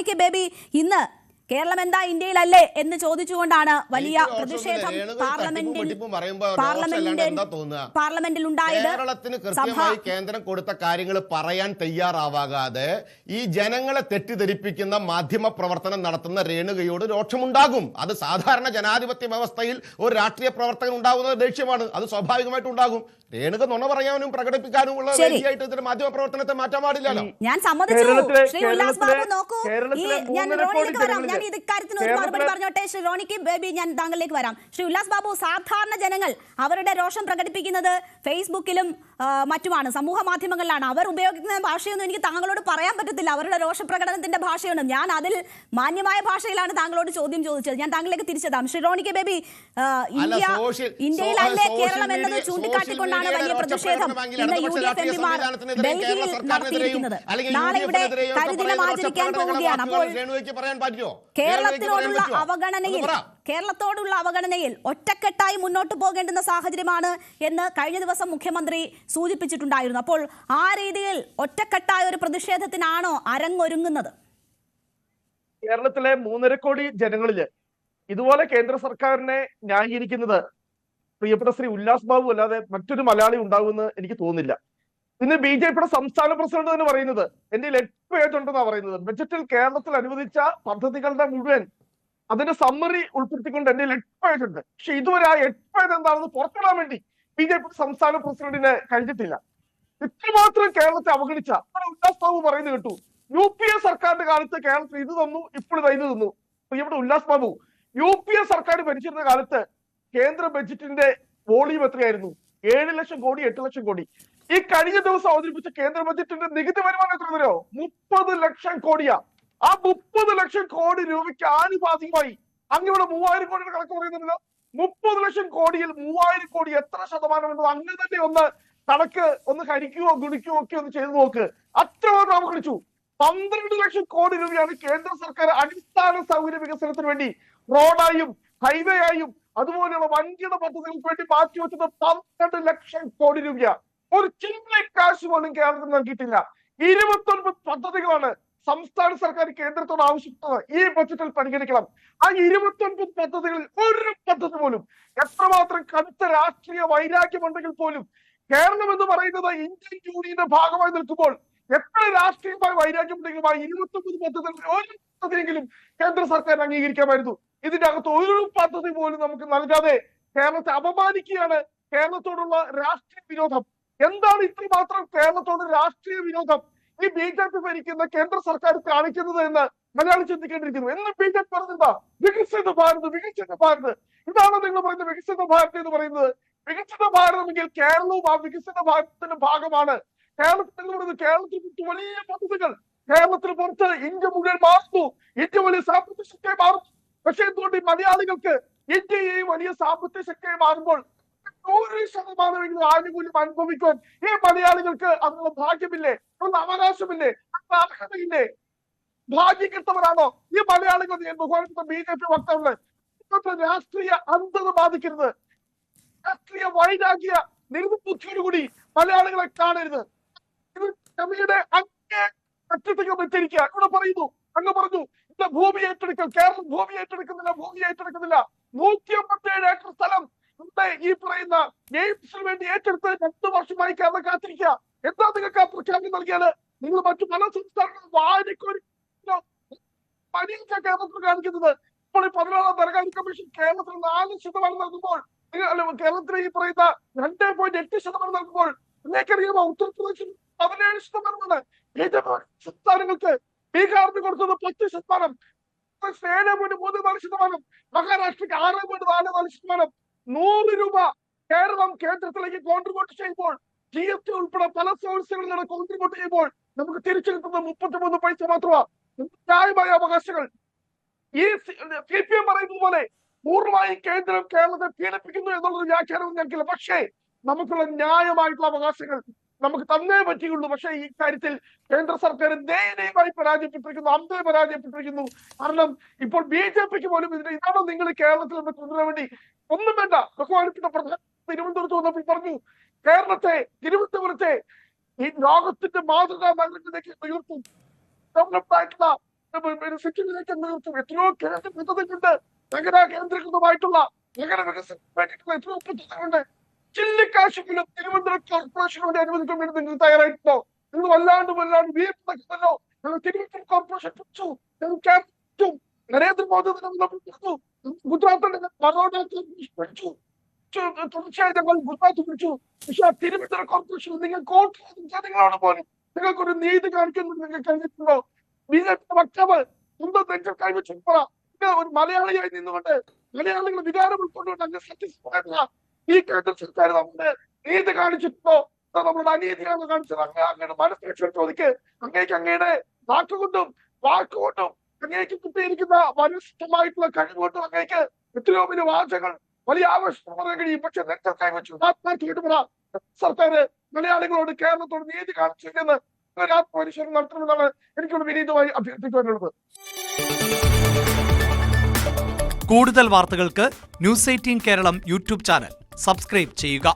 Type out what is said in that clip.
ശ്രീറോണിക്ക് baby ഇന്ന് കേരളം എന്താ ഇന്ത്യയിലല്ലേ എന്ന് ചോദിച്ചുകൊണ്ടാണ് വലിയ പ്രതിഷേധം പാർലമെന്റിൽ ഉണ്ടായത്. കേരളത്തിന് കൃത്യമായി കേന്ദ്രം കൊടുത്ത കാര്യങ്ങൾ പറയാൻ തയ്യാറാവാതെ ഈ ജനങ്ങളെ തെറ്റിദ്ധരിപ്പിക്കുന്ന മാധ്യമ പ്രവർത്തനം നടത്തുന്ന രേണുകയോട് രോക്ഷമുണ്ടാകും. അത് സാധാരണ ജനാധിപത്യ വ്യവസ്ഥയിൽ ഒരു രാഷ്ട്രീയ പ്രവർത്തകൻ ഉണ്ടാകുന്ന ദേഷ്യമാണ്. അത് സ്വാഭാവികമായിട്ട് ഉണ്ടാകും. രേണുക നുണ പറയാനും പ്രകടിപ്പിക്കാനും ഉള്ള വേദിയായിട്ട് ഇതിന്റെ മാധ്യമ പ്രവർത്തനത്തെ മാറ്റാൻ പാടില്ലല്ലോ. ഞാൻ സമ്മതിച്ചു. ശ്രീ ഉല്ലാസ് ബാബു നോക്കൂ, ഞാൻ റോണിലേക്ക് വരാം. ഞാൻ ഇത് ഇക്കാര്യത്തിന് ഒരു മറുപടി പറഞ്ഞോട്ടെ. ശ്രീ റോണിക്ക് ബേബി, ഞാൻ താങ്കളിലേക്ക് വരാം. ശ്രീ ഉല്ലാസ് ബാബു, സാധാരണ ജനങ്ങൾ അവരുടെ രോഷം പ്രകടിപ്പിക്കുന്നത് ഫേസ്ബുക്കിലും മറ്റുമാണ്, സമൂഹ മാധ്യമങ്ങളിലാണ്. അവർ ഉപയോഗിക്കുന്ന ഭാഷയൊന്നും എനിക്ക് താങ്കളോട് പറയാൻ പറ്റത്തില്ല. അവരുടെ രോഷപ്രകടനത്തിന്റെ ഭാഷയാണ്. ഞാൻ അതിൽ മാന്യമായ ഭാഷയിലാണ് താങ്കളോട് ചോദ്യം ചോദിച്ചത്. ഞാൻ താങ്കളിലേക്ക് തിരിച്ചെത്താം. ശ്രീ റോണിക്ക് ബേബി, ഇന്ത്യയിലല്ലേ കേരളം എന്നത് ചൂണ്ടിക്കാട്ടിക്കൊണ്ടാണ് വലിയ പ്രതിഷേധം ഇന്ന് UDF എംപിമാർ ഡൽഹിയിൽ നടത്തിയിരിക്കുന്നത്. നാളെ ഇവിടെ കരിദിനം ആചരിക്കാൻ പോവുകയാണ്. അപ്പോൾ കേരളത്തോടുള്ള അവഗണനയിൽ ഒറ്റക്കെട്ടായി മുന്നോട്ട് പോകേണ്ടുന്ന സാഹചര്യമാണ് എന്ന് കഴിഞ്ഞ ദിവസം മുഖ്യമന്ത്രി സൂചിപ്പിച്ചിട്ടുണ്ടായിരുന്നു. അപ്പോൾ ആ രീതിയിൽ ഒറ്റക്കെട്ടായ ഒരു പ്രതിഷേധത്തിനാണോ അരങ്ങൊരുങ്ങുന്നത്? കേരളത്തിലെ 3.5 കോടി ജനങ്ങളില് ഇതുപോലെ കേന്ദ്ര സർക്കാരിനെ ന്യായീകരിക്കുന്നത് പ്രിയപ്പെട്ട ശ്രീ ഉല്ലാസ് ബാബു അല്ലാതെ മറ്റൊരു മലയാളി ഉണ്ടാവുമെന്ന് എനിക്ക് തോന്നുന്നില്ല. ഇന്ന് BJPയുടെ സംസ്ഥാന പ്രസിഡന്റ് തന്നെ പറയുന്നത് എന്റെ 8 പേജ് ഉണ്ടെന്നാണ് പറയുന്നത്. ബജറ്റിൽ കേരളത്തിൽ അനുവദിച്ച പദ്ധതികളുടെ മുഴുവൻ അതിന്റെ സമ്മറി ഉൾപ്പെടുത്തിക്കൊണ്ട് എന്റെ 8 പേജ് ഉണ്ട്. പക്ഷെ ഇതുവരെ ആ 8 പേജ് എന്താണെന്ന് പുറത്തിടാൻ വേണ്ടി BJPയുടെ സംസ്ഥാന പ്രസിഡന്റിന് കഴിഞ്ഞിട്ടില്ല. ഇത്രമാത്രം കേരളത്തെ അവഗണിച്ച ഉല്ലാസ് ബാബു പറയുന്നത് കേട്ടു. UPA സർക്കാരിന്റെ കാലത്ത് കേരളത്തിൽ ഇത് തന്നു, ഇപ്പോൾ ഇത് തന്നു. പ്രിയപ്പെട്ട ഉല്ലാസ് ബാബു, UPA സർക്കാർ ഭരിച്ചിരുന്ന കാലത്ത് കേന്ദ്ര ബജറ്റിന്റെ വോളിയം എത്രയായിരുന്നു? 7 ലക്ഷം കോടി, 8 ലക്ഷം കോടി. ഈ കഴിഞ്ഞ ദിവസം അവതരിപ്പിച്ച കേന്ദ്ര ബജറ്റിന്റെ നികുതി വരുമാനം എത്ര തരോ? 30 ലക്ഷം കോടിയാ. ആ 30 ലക്ഷം കോടി രൂപയ്ക്ക് ആനുപാതികമായി അങ്ങയുടെ 3000 കോടിയുടെ കണക്ക് പറയുന്നുണ്ടല്ലോ. 30 ലക്ഷം കോടിയിൽ 3000 കോടി എത്ര ശതമാനം എന്നത് അങ്ങനെ തന്നെ കണക്ക് ഹരിക്കുകയോ ഗുണിക്കുകയോ ഒക്കെ ഒന്ന് ചെയ്തു നോക്ക്. അത്രമാത്രം അവഗണിച്ചു. 12 ലക്ഷം കോടി രൂപയാണ് കേന്ദ്ര സർക്കാർ അടിസ്ഥാന സൗകര്യ വികസനത്തിന് വേണ്ടി റോഡായും ഹൈവേ ആയും അതുപോലെയുള്ള വൻകിട പദ്ധതികൾക്ക് വേണ്ടി മാറ്റിവെച്ചത് 12 ലക്ഷം കോടി രൂപ. ഒരു ചില്ലി കാശ് പോലും കേരളത്തിൽ നൽകിയിട്ടില്ല. 29 പദ്ധതികളാണ് സംസ്ഥാന സർക്കാർ കേന്ദ്രത്തോട് ആവശ്യപ്പെട്ടത് ഈ ബജറ്റിൽ പരിഗണിക്കണം. ആ 29 പദ്ധതികളിൽ ഒരു പദ്ധതി പോലും, എത്രമാത്രം കടുത്ത രാഷ്ട്രീയ വൈരാഗ്യമുണ്ടെങ്കിൽ പോലും, കേരളം എന്ന് പറയുന്നത് ഇന്ത്യൻ യൂണിയന്റെ ഭാഗമായി നിൽക്കുമ്പോൾ എത്ര രാഷ്ട്രീയമായി വൈരാഗ്യമുണ്ടെങ്കിലും ആ 29 പദ്ധതികളിൽ ഒരു പദ്ധതിയെങ്കിലും കേന്ദ്ര സർക്കാർ അംഗീകരിക്കാമായിരുന്നു. ഇതിന്റെ അകത്ത് ഒരു പദ്ധതി പോലും നമുക്ക് നൽകാതെ കേരളത്തെ അപമാനിക്കുകയാണ്. കേരളത്തോടുള്ള രാഷ്ട്രീയ വിരോധം എന്താണ്? ഇത്രമാത്രം കേരളത്തോട് രാഷ്ട്രീയ വിരോധം ഈ BJP ഭരിക്കുന്ന കേന്ദ്ര സർക്കാർ കാണിക്കുന്നത് എന്ന് മലയാളി ചിന്തിക്കേണ്ടിയിരിക്കുന്നു. എന്ന് BJP പറഞ്ഞെന്താ? വികസിത ഭാരത്, വികസിത ഭാരത്. ഇതാണ് നിങ്ങൾ പറയുന്നത് വികസിത ഭാരത് എന്ന് പറയുന്നത്. വികസിത ഭാരതമെങ്കിൽ കേരളവും ആ വികസിത ഭാരതത്തിന്റെ ഭാഗമാണ്. കേരളത്തിൽ എന്ന് പറയുന്നത് കേരളത്തിൽ വലിയ പദ്ധതികൾ, കേരളത്തിന് പുറത്ത് ഇന്ത്യ മുഴുവൻ മാറുന്നു, ഇന്ത്യ വലിയ സാമ്പത്തിക ശക്തിയായി മാറുന്നു. പക്ഷെ എന്തുകൊണ്ട് ഈ മലയാളികൾക്ക് ഇന്ത്യയെ വലിയ സാമ്പത്തിക ശക്തിയായി മാറുമ്പോൾ 100% ആനുകൂല്യം അനുഭവിക്കാൻ ഈ മലയാളികൾക്ക് അതിനുള്ള ഭാഗ്യമില്ലേ? അതിനുള്ള അവകാശമില്ലേ? അതിനുള്ള അർഹതയില്ലേ? ഭാഗ്യം കിട്ടവരാണോ ഈ മലയാളികൾ? ബഹുമാനപ്പെട്ട BJP വക്താവ് രാഷ്ട്രീയ അന്ധത ബാധിക്കരുത്, രാഷ്ട്രീയ വൈരാഗ്യ നിർബുദ്ധിയോടുകൂടി മലയാളികളെ കാണരുത്. ഇത് ക്ഷമയുടെ അങ്ങേ അറ്റത്തേക്ക് വെച്ചിരിക്കുക. ഇവിടെ പറയുന്നു, അങ്ങ് പറഞ്ഞു ഇല്ല ഭൂമി ഏറ്റെടുക്കൽ, കേരളം ഭൂമി ഏറ്റെടുക്കുന്നില്ല, 157 ഏക്കർ സ്ഥലം ഈ പറയുന്ന എയിംസിന് വേണ്ടി ഏറ്റെടുത്ത് 2 വർഷമായി കേരളം കാത്തിരിക്കുക. എന്താ നിങ്ങൾക്ക് ആ പ്രഖ്യാപനം നൽകിയാല്? നിങ്ങൾ മറ്റു പല സംസ്ഥാനങ്ങളും വാരിക്കോരി കേരളത്തിൽ കാണിക്കുന്നത്. ഇപ്പോൾ ഈ 14ാം ധനകാര്യ കമ്മീഷൻ കേരളത്തിൽ 4% നൽകുമ്പോൾ, കേരളത്തിൽ ഈ പറയുന്ന 2.8% നൽകുമ്പോൾ, നിങ്ങൾക്കറിയാമോ ഉത്തർപ്രദേശിൽ 17%. സംസ്ഥാനങ്ങൾക്ക് ബീഹാറിന് കൊടുത്തത് 10%, 7.34%, മഹാരാഷ്ട്രക്ക് 6.44%. 100 രൂപ കേരളം കേന്ദ്രത്തിലേക്ക് കോൺട്രിബ്യൂട്ട് ചെയ്യുമ്പോൾ, GST ഉൾപ്പെടെ പല സോഴ്സുകളിലാണ് കോൺട്രിബ്യൂട്ട് ചെയ്യുമ്പോൾ നമുക്ക് തിരിച്ചു കിട്ടുന്നത് 33 പൈസ മാത്രമാണ്. ന്യായമായ അവകാശങ്ങൾ ഈ CPM പറയുന്നത് പോലെ പൂർണ്ണമായും കേന്ദ്രം കേരളത്തെ പീഡിപ്പിക്കുന്നു എന്നുള്ളത് വ്യാഖ്യാനവും ഞങ്ങൾക്കില്ല. പക്ഷേ നമുക്കുള്ള ന്യായമായിട്ടുള്ള അവകാശങ്ങൾ നമുക്ക് തന്നേ പറ്റുകയുള്ളൂ. പക്ഷേ ഈ കാര്യത്തിൽ കേന്ദ്ര സർക്കാർ ദയനീയമായി പരാജയപ്പെട്ടിരിക്കുന്നു, അന്തേ പരാജയപ്പെട്ടിരിക്കുന്നു. കാരണം ഇപ്പോൾ BJPക്ക് പോലും ഇതാണോ നിങ്ങൾ കേരളത്തിൽ കൊണ്ടുവരാൻ വേണ്ടി? ഒന്നും വേണ്ട. ബഹുമാനപ്പെട്ട പ്രധാന തിരുവനന്തപുരത്ത് വന്നപ്പോൾ പറഞ്ഞു തിരുവനന്തപുരത്തെ ഈ ലോകത്തിന്റെ മാതൃകാ നഗരത്തിലേക്ക് ഉയർത്തും. ഡെവലപ്ഡ് ആയിട്ടുള്ള സിക്കിമിലേക്ക് എത്രയോ കേന്ദ്ര പദ്ധതികളുണ്ട്, നഗര കേന്ദ്രീകൃതമായിട്ടുള്ള നഗര വികസനത്തിന് വേണ്ടിയിട്ടുള്ള എത്രയോ പദ്ധതികളുണ്ട്. ചില്ലിക്കാശെങ്കിലും തിരുവനന്തപുരം കോർപ്പറേഷന് വേണ്ടി അനുവദിക്കാൻ വേണ്ടി നിങ്ങൾ തയ്യാറായിട്ടുണ്ടോ? നിങ്ങൾ വല്ലാണ്ട് വീർപ്പല്ലോ. ഞങ്ങൾ തിരുവനന്തപുരം കോർപ്പറേഷൻ പിടിച്ചു, ഞങ്ങൾ കേരളത്തിൽ നരേന്ദ്രമോദി ഗുജറാത്തിന്റെ ബറോഡ പിടിച്ചു, തുടർച്ചയായി ഞങ്ങൾ ഗുജറാത്ത് പിടിച്ചു. പക്ഷെ ആ തിരുവനന്തപുരം കോർപ്പറേഷൻ നിങ്ങൾ ജനങ്ങളാണ് പോലും നിങ്ങൾക്കൊരു നീതി കാണിക്കുന്നത് നിങ്ങൾക്ക് കഴിഞ്ഞിട്ടുണ്ടോ? ബിജെപിയുടെ വക്താവ് സ്വന്തം നെഞ്ചിൽ കൈവച്ചിട്ടുള്ള ഒരു മലയാളിയായി നിന്നുകൊണ്ട് മലയാളികളുടെ വികാരം ഉൾക്കൊണ്ടുകൊണ്ട് അങ്ങ് സത്യസന്ധമായിട്ടുള്ള ഈ കേന്ദ്ര സർക്കാർ നമ്മുടെ നീതി കാണിച്ചിട്ടുണ്ടോ? നമ്മുടെ അനീതിയാണ് കാണിച്ചത്. അങ്ങയുടെ മനസ്സിലാക്കി ചോദിക്ക്. അങ്ങയുടെ വാക്കുകൊണ്ടും അങ്ങേക്ക് കിട്ടിയിരിക്കുന്ന വരിഷ്ഠമായിട്ടുള്ള കഴിവുകൊണ്ടും അങ്ങേക്ക് എത്രയോ വലിയ വാചകൾ, വലിയ ആവശ്യം പറയാൻ കഴിയും. പക്ഷെ നെഞ്ചിൽ കൈവച്ചു ആത്മാർത്ഥമായിട്ട് സർക്കാർ മലയാളികളോട് കേരളത്തോട് നീതി കാണിച്ചില്ലെന്ന് ആത്മപരിശോധന നടത്തണമെന്നാണ് എനിക്കൊരു വിനീതമായി അഭ്യർത്ഥിക്കാനുള്ളത്. കൂടുതൽ വാർത്തകൾക്ക് news 18 Keralam YouTube channel subscribe ചെയ്യുക.